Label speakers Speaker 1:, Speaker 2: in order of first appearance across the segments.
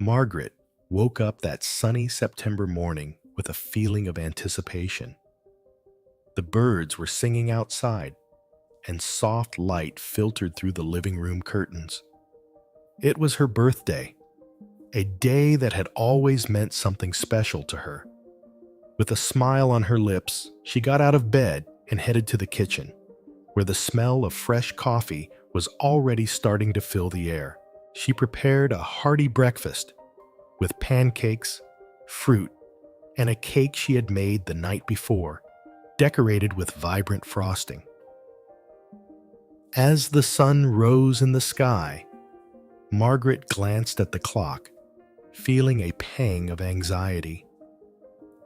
Speaker 1: Margaret woke up that sunny September morning with a feeling of anticipation. The birds were singing outside, and soft light filtered through the living room curtains. It was her birthday, a day that had always meant something special to her. With a smile on her lips, she got out of bed and headed to the kitchen, where the smell of fresh coffee was already starting to fill the air. She prepared a hearty breakfast with pancakes, fruit, and a cake she had made the night before, decorated with vibrant frosting. As the sun rose in the sky, Margaret glanced at the clock, feeling a pang of anxiety.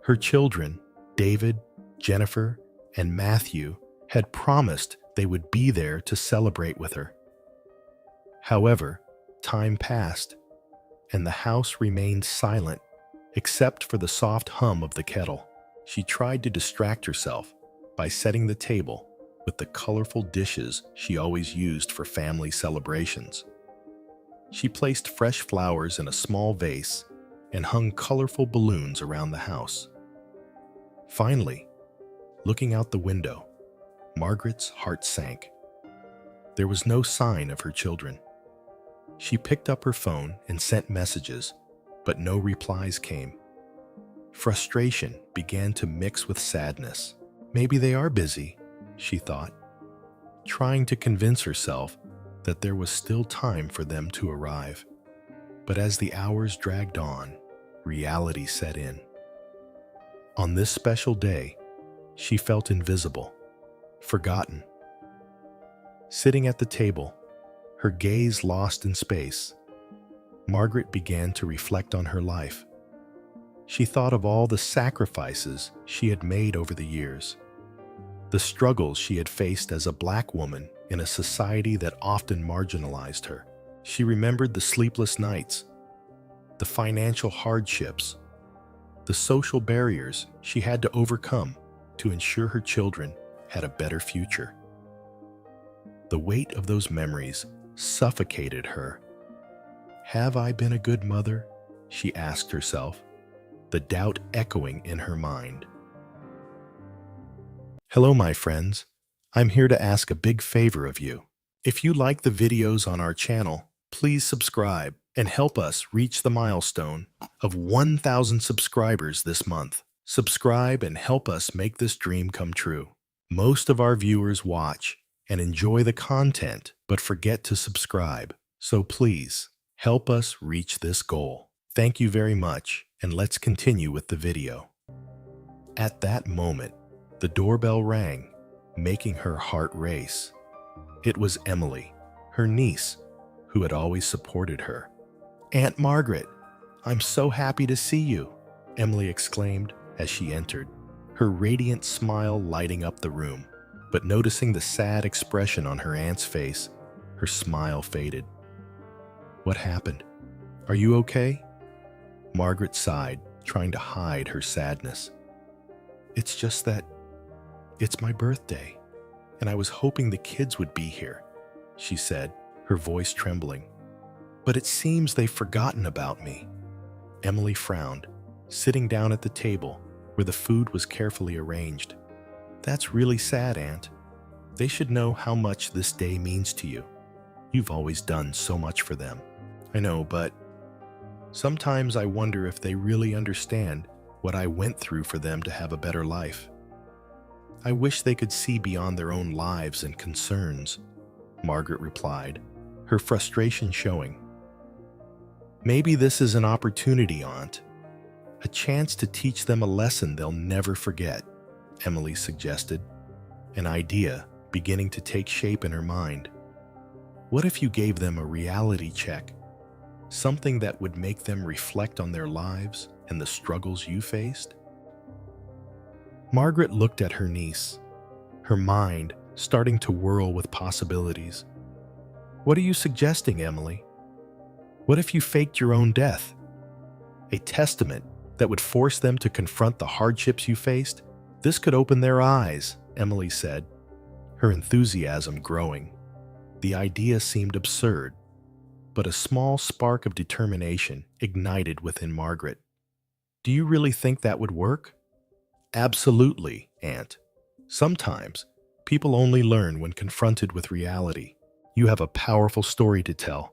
Speaker 1: Her children, David, Jennifer, and Matthew, had promised they would be there to celebrate with her. However, time passed, and the house remained silent except for the soft hum of the kettle. She tried to distract herself by setting the table with the colorful dishes she always used for family celebrations. She placed fresh flowers in a small vase and hung colorful balloons around the house. Finally, looking out the window, Margaret's heart sank. There was no sign of her children. She picked up her phone and sent messages, but no replies came. Frustration began to mix with sadness. Maybe they are busy, she thought, trying to convince herself that there was still time for them to arrive. But as the hours dragged on, reality set in. On this special day, she felt invisible, forgotten. Sitting at the table, her gaze lost in space, Margaret began to reflect on her life. She thought of all the sacrifices she had made over the years, the struggles she had faced as a Black woman in a society that often marginalized her. She remembered the sleepless nights, the financial hardships, the social barriers she had to overcome to ensure her children had a better future. The weight of those memories suffocated her. Have I been a good mother? She asked herself, the doubt echoing in her mind. Hello, my friends. I'm here to ask a big favor of you. If you like the videos on our channel, please subscribe and help us reach the milestone of 1,000 subscribers this month. Subscribe and help us make this dream come true. Most of our viewers watch and enjoy the content, but forget to subscribe. So please, help us reach this goal. Thank you very much, and let's continue with the video. At that moment, the doorbell rang, making her heart race. It was Emily, her niece, who had always supported her. Aunt Margaret, I'm so happy to see you, Emily exclaimed as she entered, her radiant smile lighting up the room. But noticing the sad expression on her aunt's face, her smile faded. What happened? Are you okay? Margaret sighed, trying to hide her sadness. It's just that it's my birthday, and I was hoping the kids would be here, she said, her voice trembling. But it seems they've forgotten about me. Emily frowned, sitting down at the table where the food was carefully arranged. That's really sad, Aunt. They should know how much this day means to you. You've always done so much for them. I know, but sometimes I wonder if they really understand what I went through for them to have a better life. I wish they could see beyond their own lives and concerns, Margaret replied, her frustration showing. Maybe this is an opportunity, Aunt. A chance to teach them a lesson they'll never forget, Emily suggested, an idea beginning to take shape in her mind. What if you gave them a reality check, something that would make them reflect on their lives and the struggles you faced? Margaret looked at her niece, her mind starting to whirl with possibilities. What are you suggesting, Emily? What if you faked your own death? A testament that would force them to confront the hardships you faced? This could open their eyes, Emily said, her enthusiasm growing. The idea seemed absurd, but a small spark of determination ignited within Margaret. "Do you really think that would work?" "Absolutely, Aunt. Sometimes people only learn when confronted with reality. You have a powerful story to tell,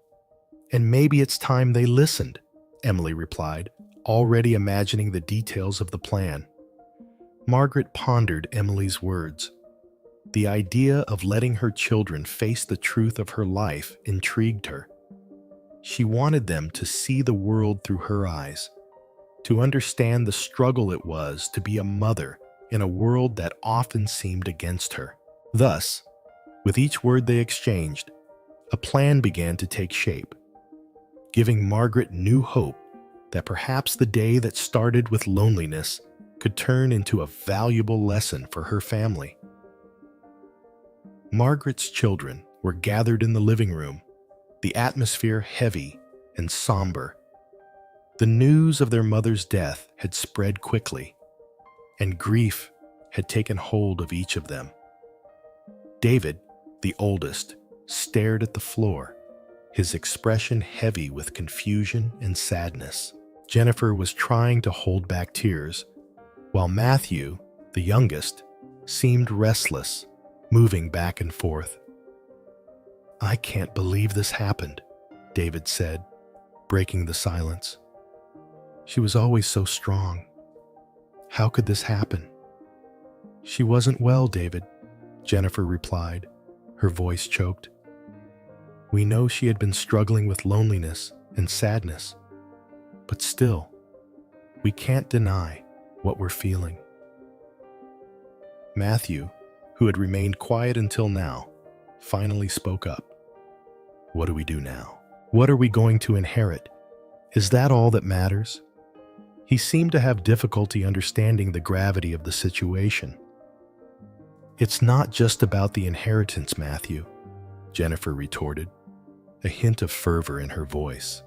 Speaker 1: and maybe it's time they listened," Emily replied, already imagining the details of the plan. Margaret pondered Emily's words. The idea of letting her children face the truth of her life intrigued her. She wanted them to see the world through her eyes, to understand the struggle it was to be a mother in a world that often seemed against her. Thus, with each word they exchanged, a plan began to take shape, giving Margaret new hope that perhaps the day that started with loneliness could turn into a valuable lesson for her family. Margaret's children were gathered in the living room, the atmosphere heavy and somber. The news of their mother's death had spread quickly, and grief had taken hold of each of them. David, the oldest, stared at the floor, his expression heavy with confusion and sadness. Jennifer was trying to hold back tears, while Matthew, the youngest, seemed restless, moving back and forth. "I can't believe this happened," David said, breaking the silence. "She was always so strong. How could this happen?" "She wasn't well, David," Jennifer replied, her voice choked. "We know she had been struggling with loneliness and sadness, but still, we can't deny what we're feeling." Matthew, who had remained quiet until now, finally spoke up. "What do we do now? What are we going to inherit? Is that all that matters?" He seemed to have difficulty understanding the gravity of the situation. "It's not just about the inheritance, Matthew," Jennifer retorted, a hint of fervor in her voice.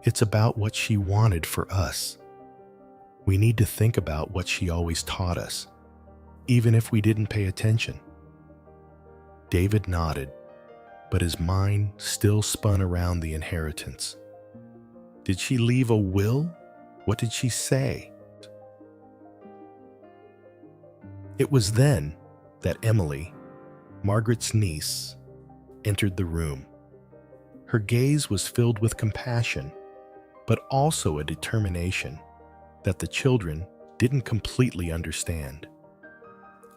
Speaker 1: "It's about what she wanted for us. We need to think about what she always taught us, even if we didn't pay attention." David nodded, but his mind still spun around the inheritance. Did she leave a will? What did she say? It was then that Emily, Margaret's niece, entered the room. Her gaze was filled with compassion, but also a determination that the children didn't completely understand.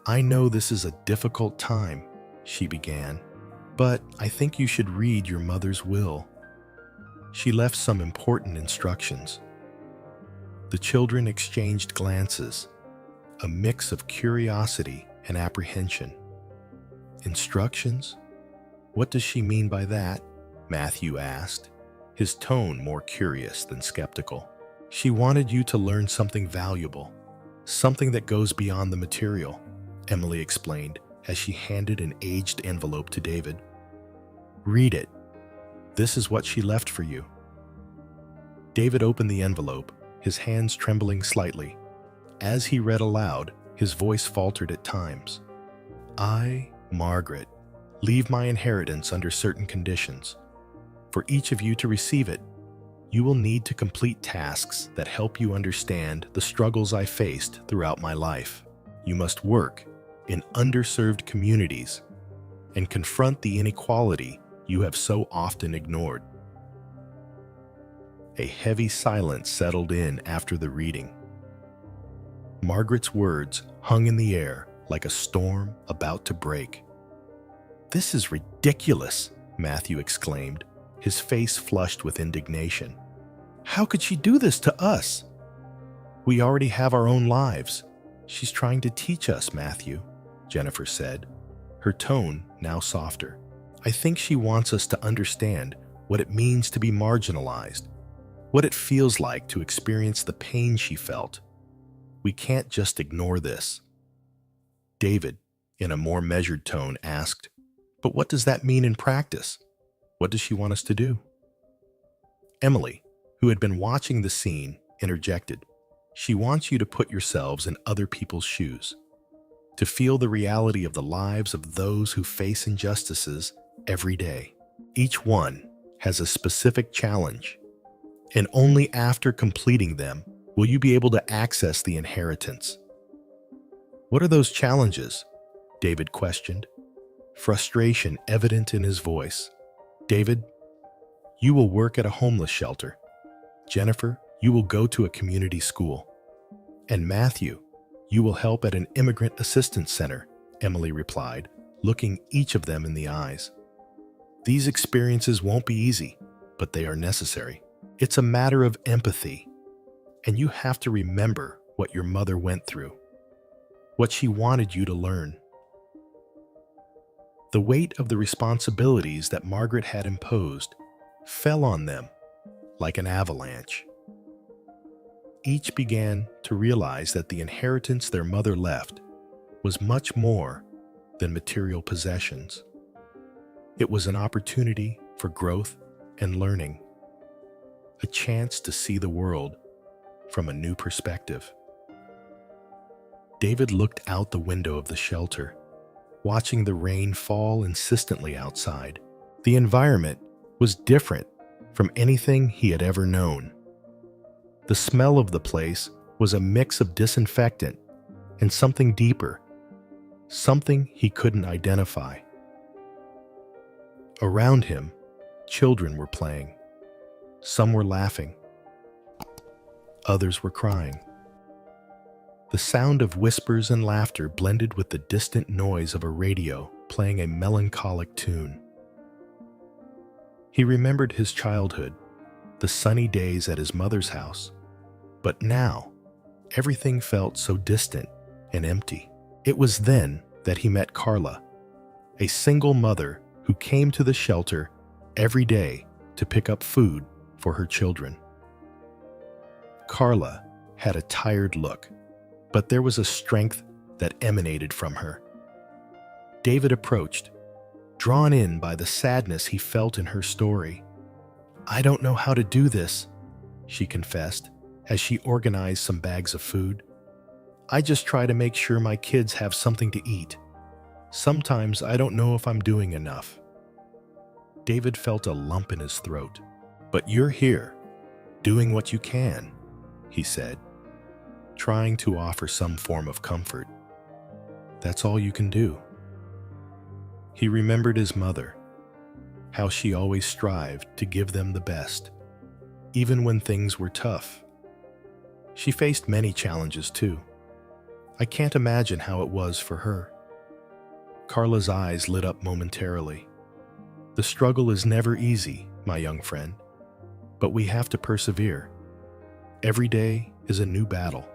Speaker 1: "I know this is a difficult time," she began, "but I think you should read your mother's will. She left some important instructions." The children exchanged glances, a mix of curiosity and apprehension. "Instructions? What does she mean by that?" Matthew asked, his tone more curious than skeptical. "She wanted you to learn something valuable, something that goes beyond the material," Emily explained as she handed an aged envelope to David. "Read it. This is what she left for you." David opened the envelope, his hands trembling slightly. As he read aloud, his voice faltered at times. "I, Margaret, leave my inheritance under certain conditions. For each of you to receive it, you will need to complete tasks that help you understand the struggles I faced throughout my life. You must work in underserved communities and confront the inequality you have so often ignored." A heavy silence settled in after the reading. Margaret's words hung in the air like a storm about to break. "This is ridiculous," Matthew exclaimed, his face flushed with indignation. "How could she do this to us? We already have our own lives. She's trying to teach us, Matthew," Jennifer said, her tone now softer. "I think she wants us to understand what it means to be marginalized, what it feels like to experience the pain she felt. We can't just ignore this." David, in a more measured tone, asked, "But what does that mean in practice? What does she want us to do?" Emily, who had been watching the scene, interjected, "She wants you to put yourselves in other people's shoes, to feel the reality of the lives of those who face injustices every day. Each one has a specific challenge, and only after completing them will you be able to access the inheritance. What are those challenges? David questioned, frustration evident in his voice. David, you will work at a homeless shelter. Jennifer, you will go to a community school. And Matthew, you will help at an immigrant assistance center, Emily replied, looking each of them in the eyes. These experiences won't be easy, but they are necessary. It's a matter of empathy, and you have to remember what your mother went through, what she wanted you to learn. The weight of the responsibilities that Margaret had imposed fell on them like an avalanche. Each began to realize that the inheritance their mother left was much more than material possessions. It was an opportunity for growth and learning, a chance to see the world from a new perspective. David looked out the window of the shelter, watching the rain fall insistently outside. The environment was different from anything he had ever known. The smell of the place was a mix of disinfectant and something deeper, something he couldn't identify. Around him, children were playing. Some were laughing. Others were crying. The sound of whispers and laughter blended with the distant noise of a radio playing a melancholic tune. He remembered his childhood, the sunny days at his mother's house. But now, everything felt so distant and empty. It was then that he met Carla, a single mother who came to the shelter every day to pick up food for her children. Carla had a tired look, but there was a strength that emanated from her. David approached, drawn in by the sadness he felt in her story. "I don't know how to do this," she confessed as she organized some bags of food. "I just try to make sure my kids have something to eat. Sometimes I don't know if I'm doing enough." David felt a lump in his throat. "But you're here, doing what you can," he said, trying to offer some form of comfort. "That's all you can do." He remembered his mother, how she always strived to give them the best, even when things were tough. She faced many challenges too. I can't imagine how it was for her. Carla's eyes lit up momentarily. "The struggle is never easy, my young friend, but we have to persevere. Every day is a new battle,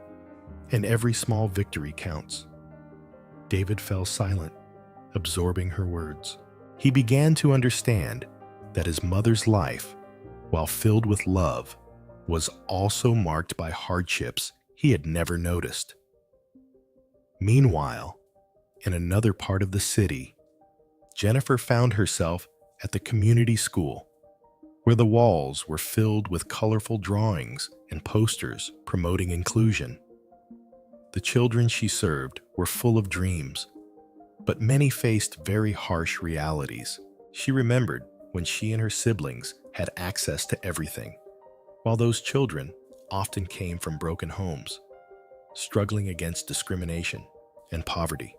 Speaker 1: and every small victory counts." David fell silent, absorbing her words. He began to understand that his mother's life, while filled with love, was also marked by hardships he had never noticed. Meanwhile, in another part of the city, Jennifer found herself at the community school, where the walls were filled with colorful drawings and posters promoting inclusion. The children she served were full of dreams, but many faced very harsh realities. She remembered when she and her siblings had access to everything, while those children often came from broken homes, struggling against discrimination and poverty.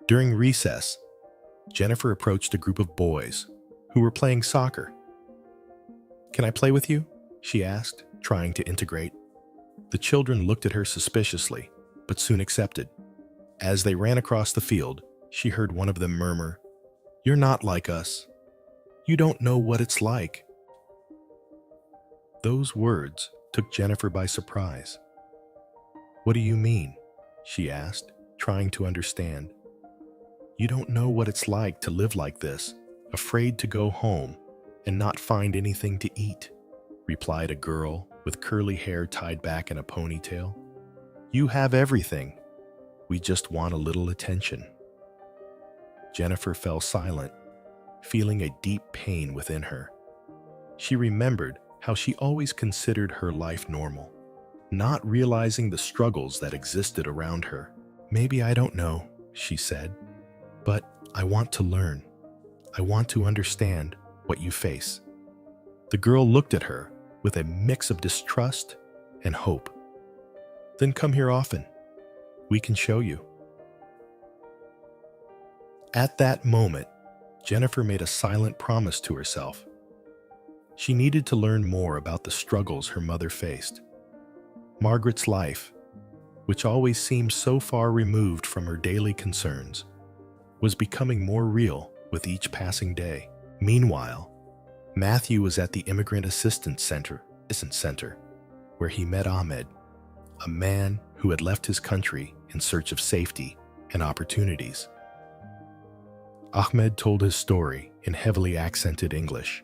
Speaker 1: During recess, Jennifer approached a group of boys who were playing soccer. "Can I play with you?" she asked, trying to integrate. The children looked at her suspiciously, but soon accepted. As they ran across the field, she heard one of them murmur, "You're not like us. You don't know what it's like." Those words took Jennifer by surprise. "What do you mean?" she asked, trying to understand. "You don't know what it's like to live like this, afraid to go home and not find anything to eat," replied a girl with curly hair tied back in a ponytail. "You have everything. We just want a little attention." Jennifer fell silent, feeling a deep pain within her. She remembered how she always considered her life normal, not realizing the struggles that existed around her. "Maybe I don't know," she said, "but I want to learn. I want to understand." what you face." The girl looked at her with a mix of distrust and hope. "Then come here often. We can show you." At that moment, Jennifer made a silent promise to herself. She needed to learn more about the struggles her mother faced. Margaret's life, which always seemed so far removed from her daily concerns, was becoming more real with each passing day. Meanwhile, Matthew was at the Immigrant Assistance Center, where he met Ahmed, a man who had left his country in search of safety and opportunities. Ahmed told his story in heavily accented English.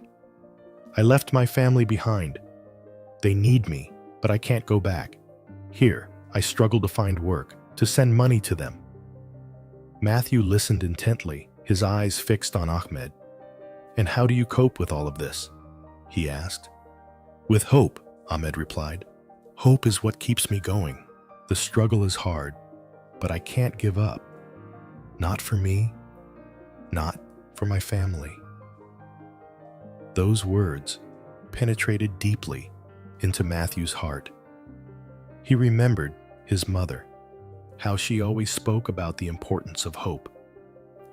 Speaker 1: "I left my family behind. They need me, but I can't go back. Here, I struggle to find work, to send money to them." Matthew listened intently, his eyes fixed on Ahmed. "And how do you cope with all of this?" he asked. "With hope," Ahmed replied. "Hope is what keeps me going. The struggle is hard, but I can't give up. Not for me, not for my family." Those words penetrated deeply into Matthew's heart. He remembered his mother, how she always spoke about the importance of hope.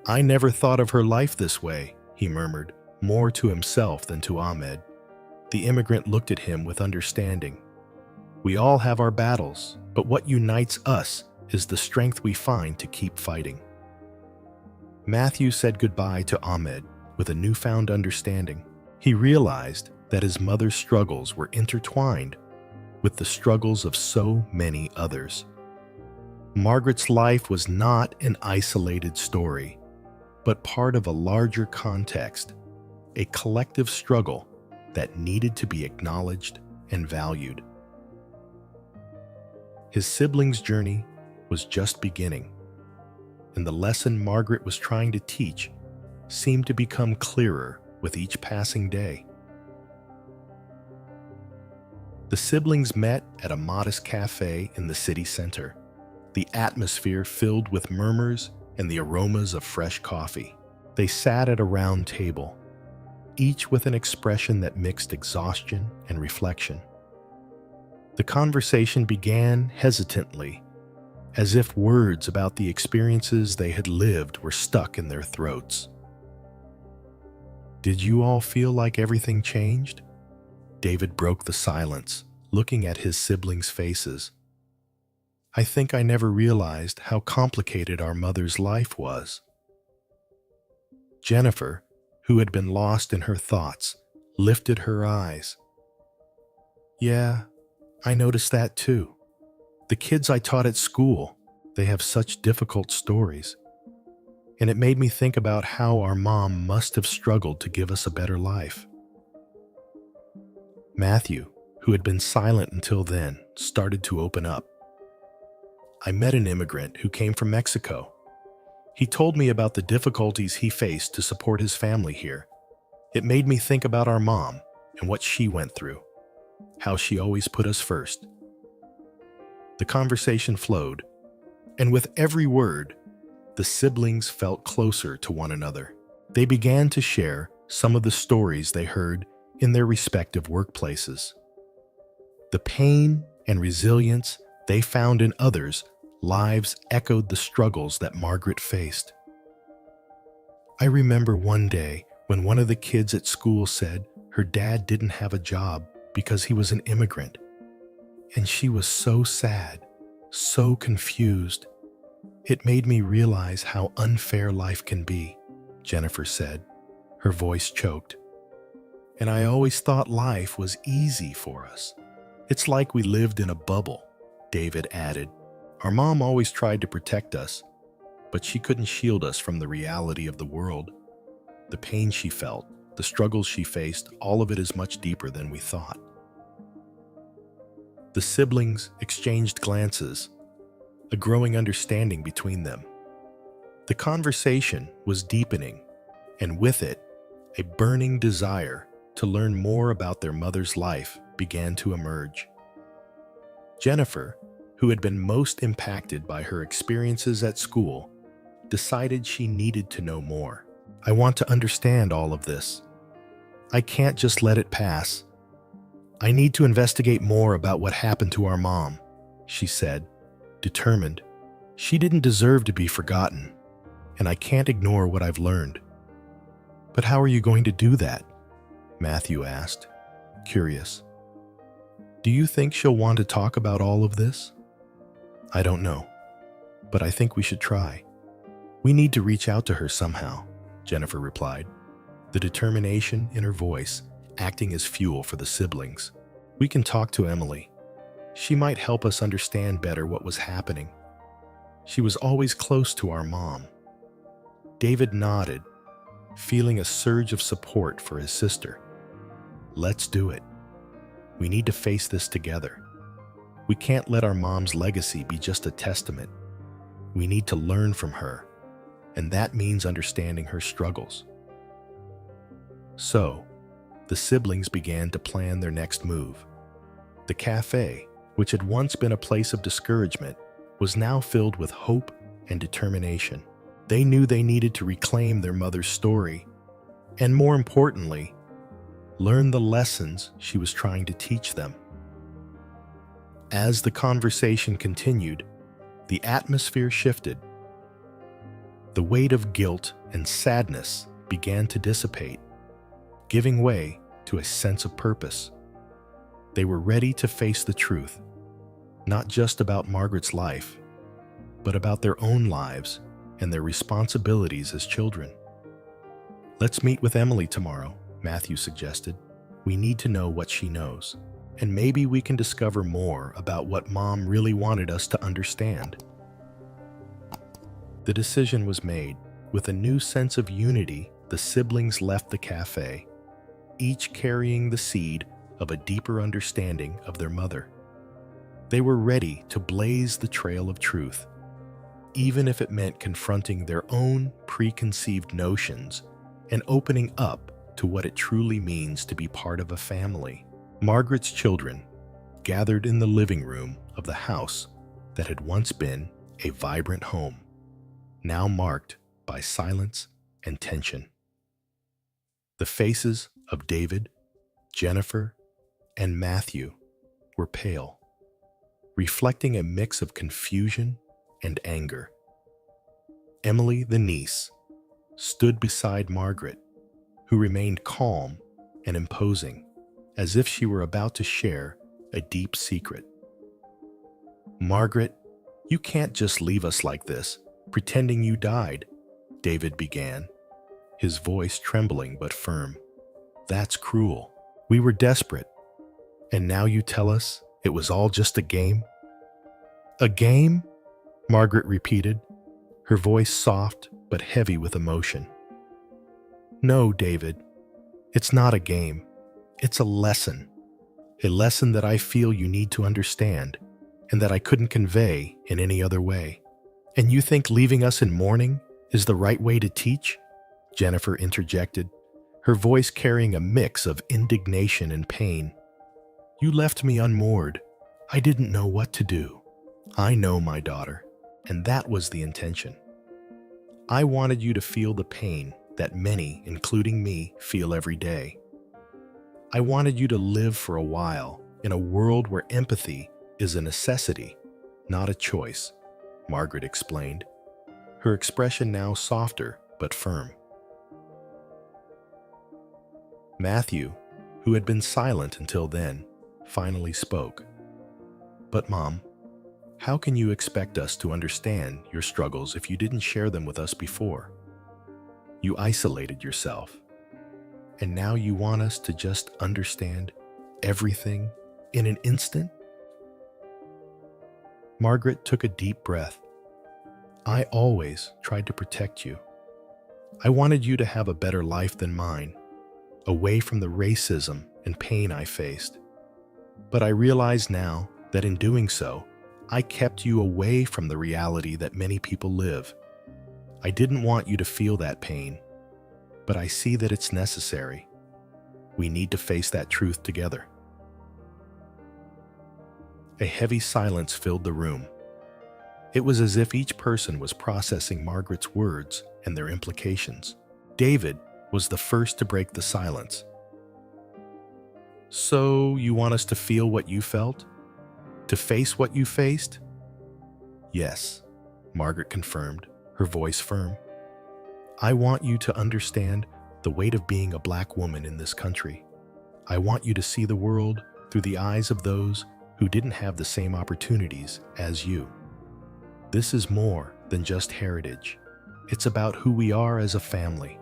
Speaker 1: "I never thought of her life this way," he murmured, more to himself than to Ahmed. The immigrant looked at him with understanding. "We all have our battles, but what unites us is the strength we find to keep fighting." Matthew said goodbye to Ahmed with a newfound understanding. He realized that his mother's struggles were intertwined with the struggles of so many others. Margaret's life was not an isolated story, but part of a larger context, a collective struggle that needed to be acknowledged and valued. His siblings' journey was just beginning, and the lesson Margaret was trying to teach seemed to become clearer with each passing day. The siblings met at a modest cafe in the city center, the atmosphere filled with murmurs and the aromas of fresh coffee. They sat at a round table, each with an expression that mixed exhaustion and reflection. The conversation began hesitantly, as if words about the experiences they had lived were stuck in their throats. "Did you all feel like everything changed?" David broke the silence, looking at his siblings' faces. "I think I never realized how complicated our mother's life was." Jennifer, who had been lost in her thoughts, lifted her eyes. "Yeah, I noticed that too. The kids I taught at school, they have such difficult stories. And it made me think about how our mom must have struggled to give us a better life." Matthew, who had been silent until then, started to open up. "I met an immigrant who came from Mexico. He told me about the difficulties he faced to support his family here. It made me think about our mom and what she went through, how she always put us first." The conversation flowed, and with every word, the siblings felt closer to one another. They began to share some of the stories they heard in their respective workplaces. The pain and resilience they found in others' lives echoed the struggles that Margaret faced. "I remember one day when one of the kids at school said her dad didn't have a job because he was an immigrant. And she was so sad, so confused. It made me realize how unfair life can be," Jennifer said, her voice choked. "And I always thought life was easy for us. It's like we lived in a bubble," David added. "Our mom always tried to protect us, but she couldn't shield us from the reality of the world. The pain she felt, the struggles she faced, all of it is much deeper than we thought." The siblings exchanged glances, a growing understanding between them. The conversation was deepening, and with it, a burning desire to learn more about their mother's life began to emerge. Jennifer, who had been most impacted by her experiences at school, decided she needed to know more. "I want to understand all of this. I can't just let it pass. I need to investigate more about what happened to our mom, she said, determined. She didn't deserve to be forgotten, and I can't ignore what I've learned. But how are you going to do that? Matthew asked, curious. Do you think she'll want to talk about all of this? I don't know, but I think we should try. We need to reach out to her somehow, Jennifer replied, the determination in her voice acting as fuel for the siblings. We can talk to Emily. She might help us understand better what was happening. She was always close to our mom. David nodded, feeling a surge of support for his sister. Let's do it. We need to face this together. We can't let our mom's legacy be just a testament. We need to learn from her, and that means understanding her struggles. So, the siblings began to plan their next move. The cafe, which had once been a place of discouragement, was now filled with hope and determination. They knew they needed to reclaim their mother's story, and more importantly, learn the lessons she was trying to teach them. As the conversation continued, the atmosphere shifted. The weight of guilt and sadness began to dissipate, giving way to a sense of purpose. They were ready to face the truth, not just about Margaret's life, but about their own lives and their responsibilities as children. Let's meet with Emily tomorrow, Matthew suggested. We need to know what she knows, and maybe we can discover more about what Mom really wanted us to understand. The decision was made. With a new sense of unity, the siblings left the cafe, each carrying the seed of a deeper understanding of their mother. They were ready to blaze the trail of truth, even if it meant confronting their own preconceived notions and opening up to what it truly means to be part of a family. Margaret's children gathered in the living room of the house that had once been a vibrant home, now marked by silence and tension. The faces of David, Jennifer, and Matthew were pale, reflecting a mix of confusion and anger. Emily, the niece, stood beside Margaret, who remained calm and imposing, as if she were about to share a deep secret. Margaret, you can't just leave us like this, pretending you died, David began, his voice trembling but firm. That's cruel. We were desperate. And now you tell us it was all just a game? A game? Margaret repeated, her voice soft but heavy with emotion. No, David, it's not a game. It's a lesson that I feel you need to understand and that I couldn't convey in any other way. And you think leaving us in mourning is the right way to teach? Jennifer interjected, her voice carrying a mix of indignation and pain. You left me unmoored. I didn't know what to do. I know, my daughter, and that was the intention. I wanted you to feel the pain that many, including me, feel every day. I wanted you to live for a while in a world where empathy is a necessity, not a choice, Margaret explained, her expression now softer but firm. Matthew, who had been silent until then, finally spoke. But Mom, how can you expect us to understand your struggles if you didn't share them with us before? You isolated yourself, and now you want us to just understand everything in an instant? Margaret took a deep breath. I always tried to protect you. I wanted you to have a better life than mine, away from the racism and pain I faced. But I realize now that in doing so, I kept you away from the reality that many people live. I didn't want you to feel that pain, but I see that it's necessary. We need to face that truth together. A heavy silence filled the room. It was as if each person was processing Margaret's words and their implications. David was the first to break the silence. So you want us to feel what you felt? To face what you faced? Yes, Margaret confirmed, her voice firm. I want you to understand the weight of being a black woman in this country. I want you to see the world through the eyes of those who didn't have the same opportunities as you. This is more than just heritage. It's about who we are as a family.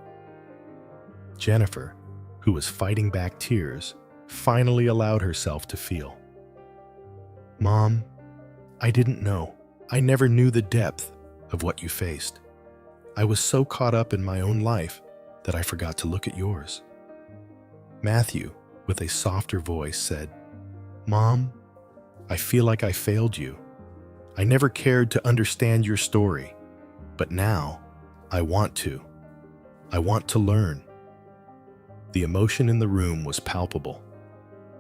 Speaker 1: Jennifer, who was fighting back tears, finally allowed herself to feel. Mom, I didn't know. I never knew the depth of what you faced. I was so caught up in my own life that I forgot to look at yours. Matthew, with a softer voice, said, Mom, I feel like I failed you. I never cared to understand your story, but now I want to. I want to learn. The emotion in the room was palpable.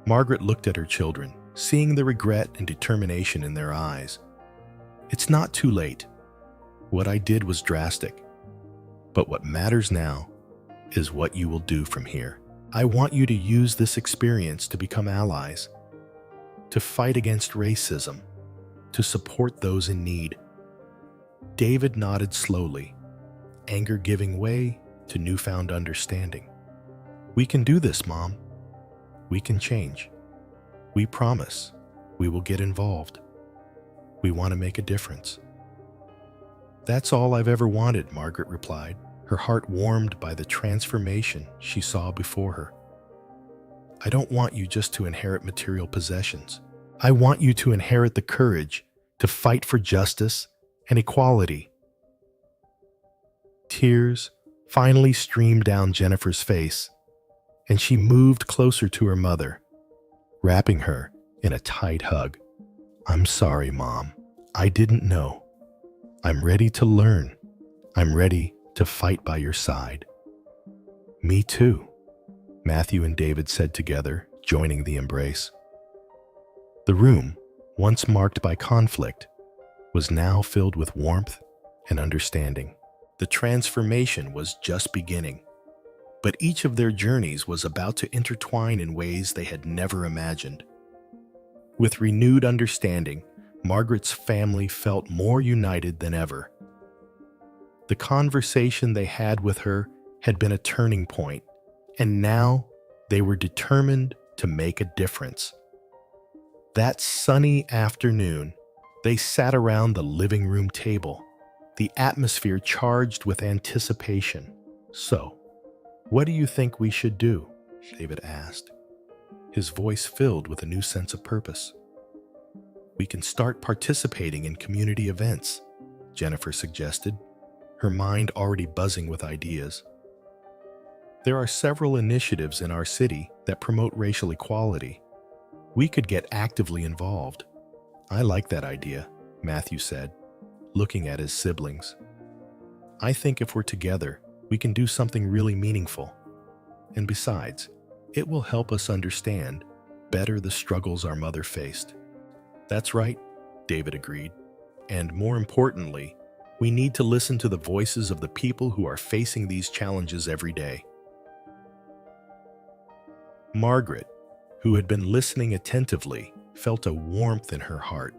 Speaker 1: Margaret looked at her children, seeing the regret and determination in their eyes. It's not too late. What I did was drastic. But what matters now is what you will do from here. I want you to use this experience to become allies, to fight against racism, to support those in need. David nodded slowly, anger giving way to newfound understanding. We can do this, Mom. We can change. We promise we will get involved. We want to make a difference. That's all I've ever wanted, Margaret replied, her heart warmed by the transformation she saw before her. I don't want you just to inherit material possessions. I want you to inherit the courage to fight for justice and equality. Tears finally streamed down Jennifer's face, and she moved closer to her mother, wrapping her in a tight hug. I'm sorry, Mom. I didn't know. I'm ready to learn. I'm ready to fight by your side. Me too, Matthew and David said together, joining the embrace. The room, once marked by conflict, was now filled with warmth and understanding. The transformation was just beginning, but each of their journeys was about to intertwine in ways they had never imagined. With renewed understanding, Margaret's family felt more united than ever. The conversation they had with her had been a turning point, and now they were determined to make a difference. That sunny afternoon, they sat around the living room table, the atmosphere charged with anticipation. So, what do you think we should do? David asked, his voice filled with a new sense of purpose. We can start participating in community events, Jennifer suggested, her mind already buzzing with ideas. There are several initiatives in our city that promote racial equality. We could get actively involved. I like that idea, Matthew said, looking at his siblings. I think if we're together, we can do something really meaningful. And besides, it will help us understand better the struggles our mother faced. That's right, David agreed. And more importantly, we need to listen to the voices of the people who are facing these challenges every day. Margaret, who had been listening attentively, felt a warmth in her heart.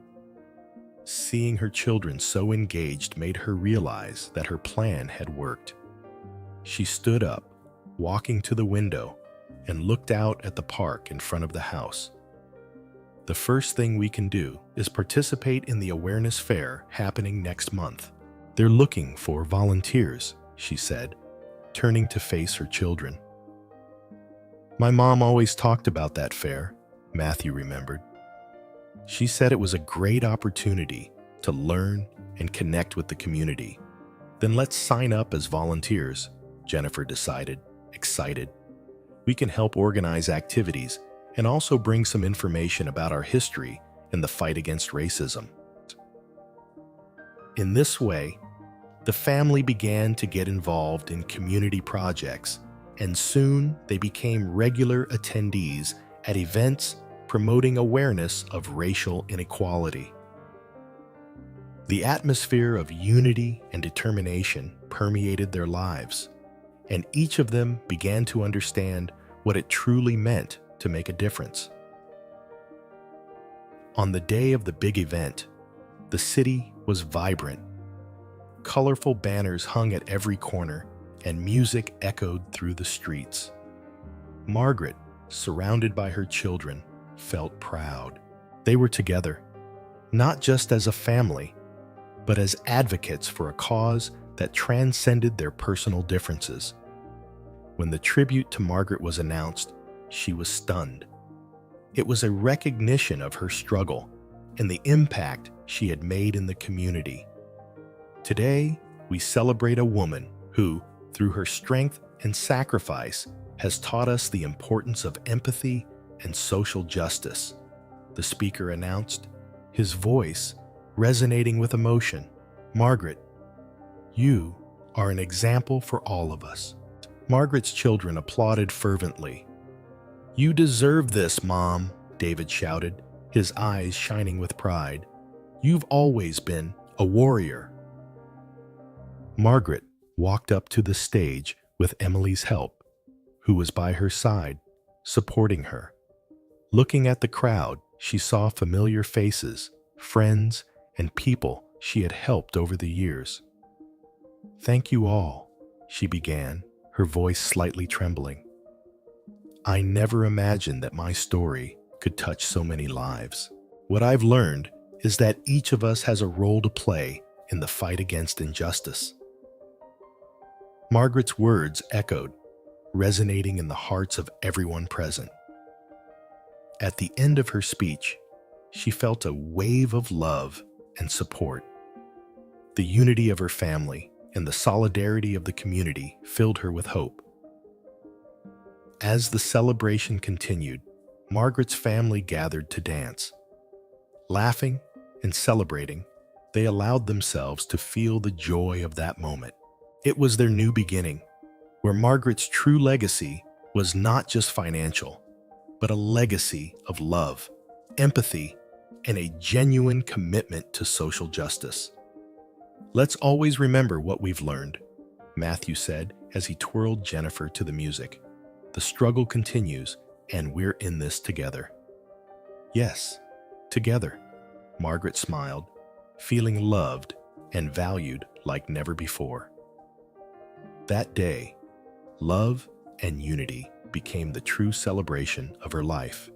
Speaker 1: Seeing her children so engaged made her realize that her plan had worked. She stood up, walking to the window, and looked out at the park in front of the house. The first thing we can do is participate in the awareness fair happening next month. They're looking for volunteers, she said, turning to face her children. My mom always talked about that fair, Matthew remembered. She said it was a great opportunity to learn and connect with the community. Then let's sign up as volunteers, Jennifer decided, excited. We can help organize activities and also bring some information about our history and the fight against racism. In this way, the family began to get involved in community projects, and soon they became regular attendees at events promoting awareness of racial inequality. The atmosphere of unity and determination permeated their lives, and each of them began to understand what it truly meant to make a difference. On the day of the big event, the city was vibrant. Colorful banners hung at every corner, and music echoed through the streets. Margaret, surrounded by her children, felt proud. They were together, not just as a family, but as advocates for a cause that transcended their personal differences. When the tribute to Margaret was announced, she was stunned. It was a recognition of her struggle and the impact she had made in the community. Today, we celebrate a woman who, through her strength and sacrifice, has taught us the importance of empathy and social justice, the speaker announced, his voice resonating with emotion. Margaret, you are an example for all of us. Margaret's children applauded fervently. You deserve this, Mom, David shouted, his eyes shining with pride. You've always been a warrior. Margaret walked up to the stage with Emily's help, who was by her side, supporting her. Looking at the crowd, she saw familiar faces, friends, and people she had helped over the years. Thank you all, she began, her voice slightly trembling. I never imagined that my story could touch so many lives. What I've learned is that each of us has a role to play in the fight against injustice. Margaret's words echoed, resonating in the hearts of everyone present. At the end of her speech, she felt a wave of love and support. The unity of her family and the solidarity of the community filled her with hope. As the celebration continued, Margaret's family gathered to dance. Laughing and celebrating, they allowed themselves to feel the joy of that moment. It was their new beginning, where Margaret's true legacy was not just financial, but a legacy of love, empathy, and a genuine commitment to social justice. Let's always remember what we've learned, Matthew said as he twirled Jennifer to the music. The struggle continues, and we're in this together. Yes, together, Margaret smiled, feeling loved and valued like never before. That day, love and unity became the true celebration of her life.